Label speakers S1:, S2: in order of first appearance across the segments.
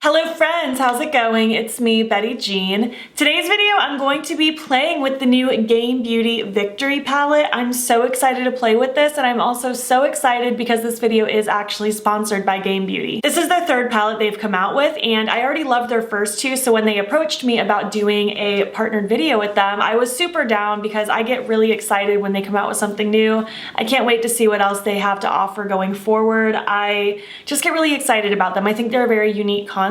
S1: Hello friends, how's it going? It's me, Betty Jean. Today's video, I'm going to be playing with the new Game Beauty Victory palette. I'm so excited to play with this, and I'm also so excited because this video is actually sponsored by Game Beauty. This is their third palette they've come out with, and I already loved their first two, so when they approached me about doing a partnered video with them, I was super down because I get really excited when they come out with something new. I can't wait to see what else they have to offer going forward. I just get really excited about them. I think they're a very unique concept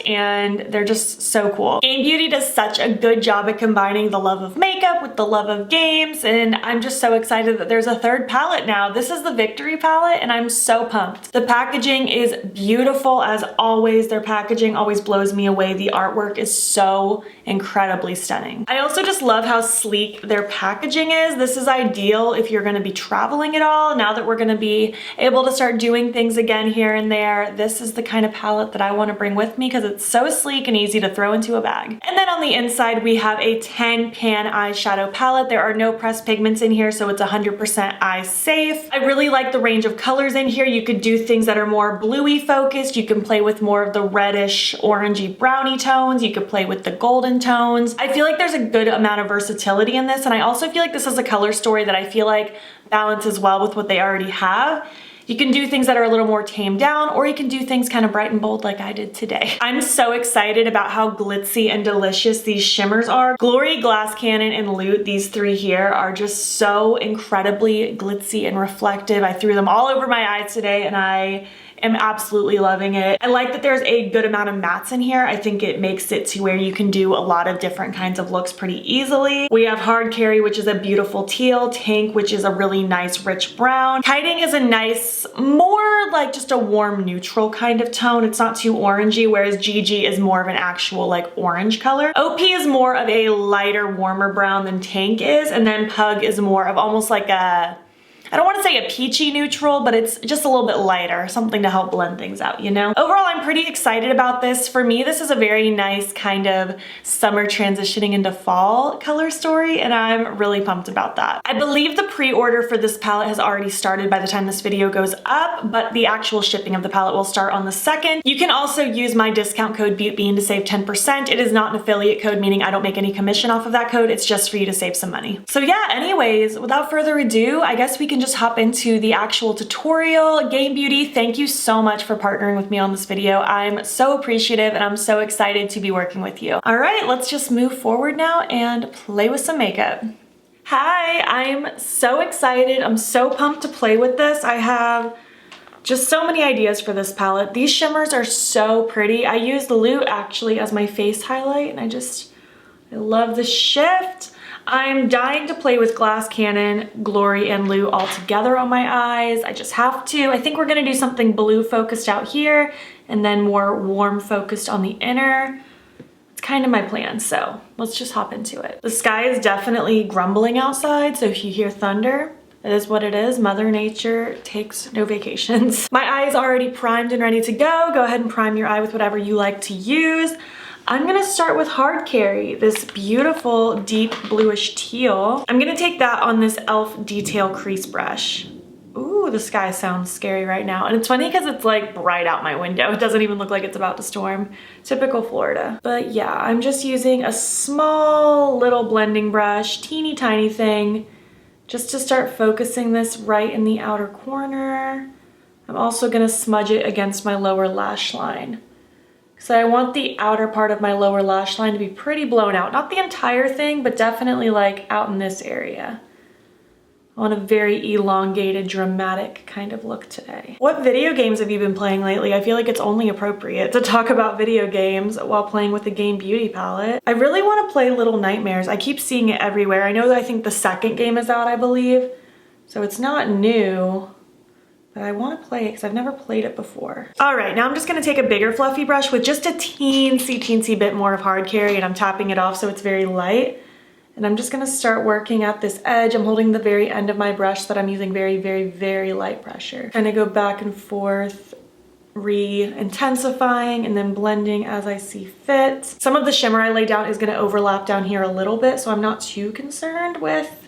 S1: and they're just so cool. Game Beauty does such a good job at combining the love of makeup with the love of games, and I'm just so excited that there's a third palette now. This is the Victory palette and I'm so pumped. The packaging is beautiful as always. Their packaging always blows me away. The artwork is so incredibly stunning. I also just love how sleek their packaging is. This is ideal if you're gonna be traveling at all. Now that we're gonna be able to start doing things again here and there, this is the kind of palette that I wanna bring with me because it's so sleek and easy to throw into a bag. And then on the inside, we have a 10 pan eyeshadow palette. There are no pressed pigments in here, so it's 100% eye safe. I really like the range of colors in here. You could do things that are more bluey focused. You can play with more of the reddish, orangey, browny tones. You could play with the golden tones. I feel like there's a good amount of versatility in this, and I also feel like this is a color story that I feel like balances well with what they already have. You can do things that are a little more tamed down, or you can do things kind of bright and bold like I did today. I'm so excited about how glitzy and delicious these shimmers are. Glory, Glass Cannon, and Loot, these three here, are just so incredibly glitzy and reflective. I threw them all over my eyes today and I am absolutely loving it. I like that there's a good amount of mattes in here. I think it makes it to where you can do a lot of different kinds of looks pretty easily. We have Hard Carry, which is a beautiful teal. Tank, which is a really nice rich brown. Kiting is a nice, more like just a warm neutral kind of tone. It's not too orangey, whereas GG is more of an actual like orange color. OP is more of a lighter, warmer brown than Tank is, and then Pug is more of almost like a, I don't want to say a peachy neutral, but it's just a little bit lighter, something to help blend things out, you know? Overall, I'm pretty excited about this. For me, this is a very nice kind of summer transitioning into fall color story, and I'm really pumped about that. I believe the pre-order for this palette has already started by the time this video goes up, but the actual shipping of the palette will start on the 2nd. You can also use my discount code Beautbean to save 10%. It is not an affiliate code, meaning I don't make any commission off of that code. It's just for you to save some money. So yeah, anyways, without further ado, I guess we can just hop into the actual tutorial. Game Beauty, thank you so much for partnering with me on this video. I'm so appreciative and I'm so excited to be working with you. All right, let's just move forward now and play with some makeup. Hi, I'm so excited. I'm so pumped to play with this. I have just so many ideas for this palette. These shimmers are so pretty. I used Loot actually as my face highlight, and I love the shift. I'm dying to play with Glass Cannon, Glory, and Loot all together on my eyes. I just have to. I think we're gonna do something blue focused out here and then more warm focused on the inner. It's kind of my plan, so let's just hop into it. The sky is definitely grumbling outside, so if you hear thunder, it is what it is. Mother Nature takes no vacations. My eye is already primed and ready to go. Go ahead and prime your eye with whatever you like to use. I'm gonna start with Hard Carry, this beautiful deep bluish teal. I'm gonna take that on this e.l.f. detail crease brush. Ooh, the sky sounds scary right now. And it's funny because it's like bright out my window. It doesn't even look like it's about to storm. Typical Florida. But yeah, I'm just using a small little blending brush, teeny tiny thing, just to start focusing this right in the outer corner. I'm also gonna smudge it against my lower lash line. So I want the outer part of my lower lash line to be pretty blown out. Not the entire thing, but definitely like out in this area. I want a very elongated, dramatic kind of look today. What video games have you been playing lately? I feel like it's only appropriate to talk about video games while playing with the Game Beauty palette. I really want to play Little Nightmares. I keep seeing it everywhere. I know that I think the second game is out, I believe. So it's not new. But I want to play it because I've never played it before. All right, now I'm just going to take a bigger fluffy brush with just a teensy bit more of Hard Carry, and I'm tapping it off so it's very light. And I'm just going to start working at this edge. I'm holding the very end of my brush so that I'm using very light pressure. Kind of go back and forth, re-intensifying and then blending as I see fit. Some of the shimmer I lay down is going to overlap down here a little bit, so I'm not too concerned with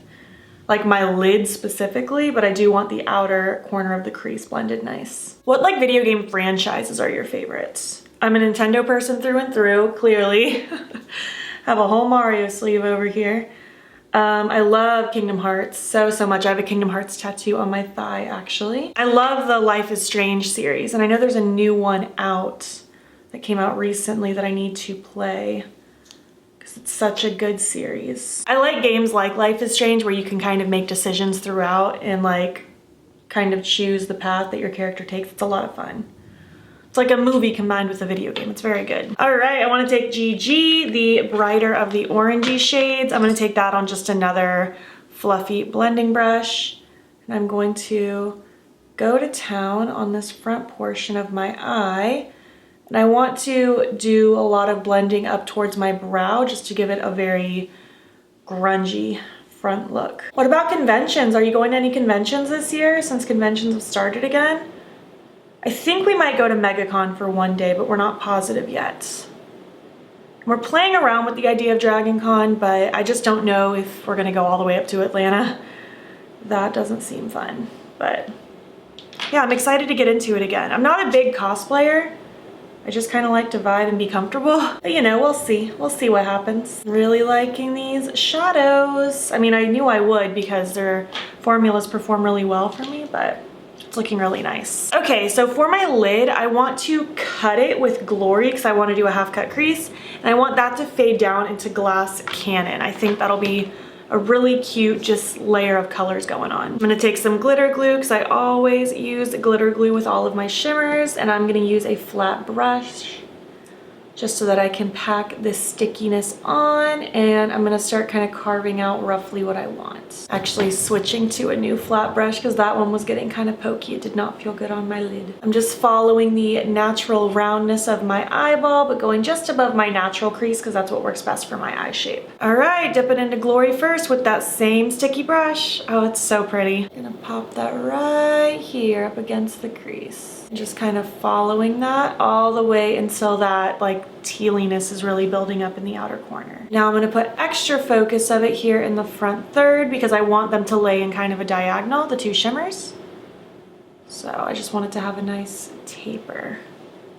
S1: like my lid specifically, but I do want the outer corner of the crease blended nice. What like video game franchises are your favorites? I'm a Nintendo person through and through, clearly. Have a whole Mario sleeve over here. I love Kingdom Hearts so much. I have a Kingdom Hearts tattoo on my thigh, actually. I love the Life is Strange series, and I know there's a new one out that came out recently that I need to play because it's such a good series. I like games like Life is Strange where you can kind of make decisions throughout and like kind of choose the path that your character takes. It's a lot of fun. It's like a movie combined with a video game. It's very good. All right, I want to take GG, the brighter of the orangey shades. I'm going to take that on just another fluffy blending brush. And I'm going to go to town on this front portion of my eye. And I want to do a lot of blending up towards my brow just to give it a very grungy front look. What about conventions? Are you going to any conventions this year since conventions have started again? I think we might go to MegaCon for one day, but we're not positive yet. We're playing around with the idea of Dragon Con, but I just don't know if we're gonna go all the way up to Atlanta. That doesn't seem fun, but yeah, I'm excited to get into it again. I'm not a big cosplayer. I just kind of like to vibe and be comfortable. But you know, we'll see. We'll see what happens. Really liking these shadows. I mean, I knew I would because their formulas perform really well for me, but it's looking really nice. Okay, so for my lid, I want to cut it with Glory because I want to do a half cut crease. And I want that to fade down into Glass Cannon. I think that'll be a really cute just layer of colors going on. I'm gonna take some glitter glue because I always use glitter glue with all of my shimmers, and I'm gonna use a flat brush just so that I can pack this stickiness on, and I'm gonna start kind of carving out roughly what I want. Actually switching to a new flat brush because that one was getting kind of pokey. It did not feel good on my lid. I'm just following the natural roundness of my eyeball, but going just above my natural crease because that's what works best for my eye shape. All right, dip it into Glory first with that same sticky brush. Oh, it's so pretty. I'm gonna pop that right here up against the crease. Just kind of following that all the way until that like tealiness is really building up in the outer corner. Now I'm going to put extra focus of it here in the front third because I want them to lay in kind of a diagonal, the two shimmers. So I just want it to have a nice taper.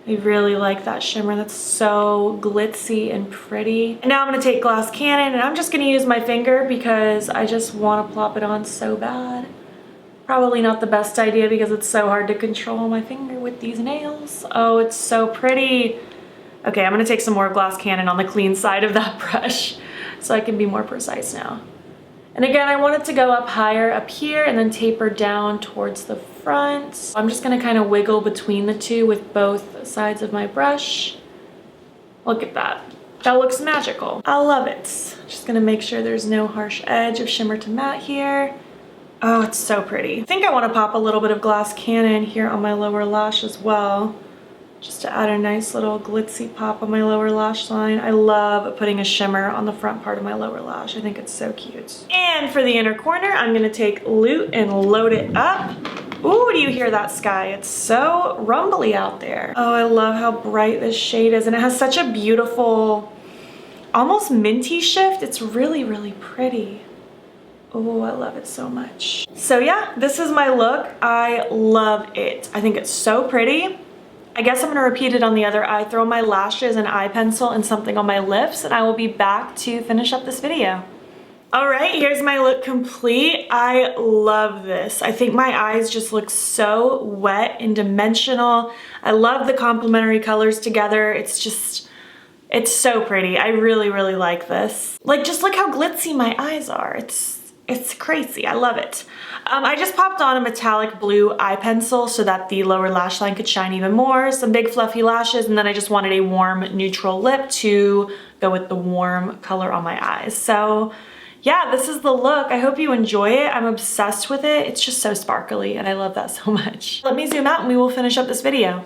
S1: I really like that shimmer. That's so glitzy and pretty. And now I'm going to take Glass Cannon and I'm just going to use my finger because I just want to plop it on so bad. Probably not the best idea because it's so hard to control my finger with these nails. Oh, it's so pretty. Okay, I'm gonna take some more Glass Cannon on the clean side of that brush so I can be more precise now. And again, I want it to go up higher up here and then taper down towards the front. I'm just gonna kind of wiggle between the two with both sides of my brush. Look at that. That looks magical. I love it. Just gonna make sure there's no harsh edge of shimmer to matte here. Oh, it's so pretty. I think I want to pop a little bit of Glass Cannon here on my lower lash as well, just to add a nice little glitzy pop on my lower lash line. I love putting a shimmer on the front part of my lower lash. I think it's so cute. And for the inner corner, I'm gonna take Loot and load it up. Ooh, do you hear that sky? It's so rumbly out there. Oh, I love how bright this shade is, and it has such a beautiful, almost minty shift. It's really, really pretty. Oh, I love it so much. So yeah, this is my look. I love it. I think it's so pretty. I guess I'm gonna repeat it on the other eye, throw my lashes and eye pencil and something on my lips, and I will be back to finish up this video. All right, here's my look complete. I love this. I think my eyes just look so wet and dimensional. I love the complementary colors together. It's so pretty. I really, really like this. Like, just look how glitzy my eyes are. It's crazy. I love it. I just popped on a metallic blue eye pencil so that the lower lash line could shine even more, some big fluffy lashes, and then I just wanted a warm neutral lip to go with the warm color on my eyes. So yeah, this is the look. I hope you enjoy it. I'm obsessed with it. It's just so sparkly and I love that so much. Let me zoom out and we will finish up this video.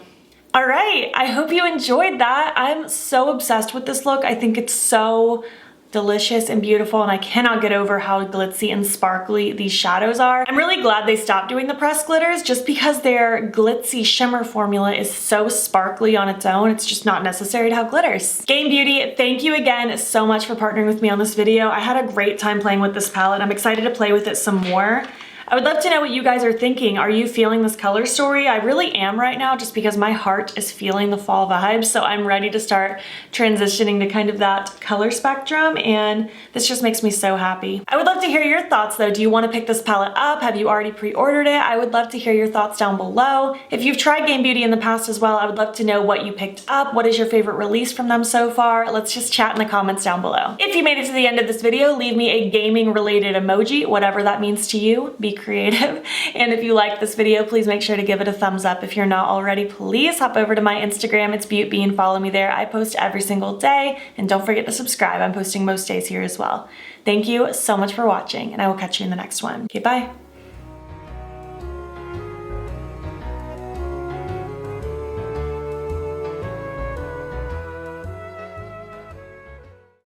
S1: All right, I hope you enjoyed that. I'm so obsessed with this look. I think it's so delicious and beautiful, and I cannot get over how glitzy and sparkly these shadows are. I'm really glad they stopped doing the pressed glitters just because their glitzy shimmer formula is so sparkly on its own. It's just not necessary to have glitters. Game Beauty, thank you again so much for partnering with me on this video. I had a great time playing with this palette. I'm excited to play with it some more. I would love to know what you guys are thinking. Are you feeling this color story? I really am right now, just because my heart is feeling the fall vibes, so I'm ready to start transitioning to kind of that color spectrum, and this just makes me so happy. I would love to hear your thoughts though. Do you want to pick this palette up? Have you already pre-ordered it? I would love to hear your thoughts down below. If you've tried Game Beauty in the past as well, I would love to know what you picked up. What is your favorite release from them so far? Let's just chat in the comments down below. If you made it to the end of this video, leave me a gaming related emoji, whatever that means to you. Be creative. And if you liked this video, please make sure to give it a thumbs up. If you're not already, please hop over to my Instagram. It's Beautbean. Follow me there. I post every single day. And don't forget to subscribe. I'm posting most days here as well. Thank you so much for watching, and I will catch you in the next one. Okay, bye.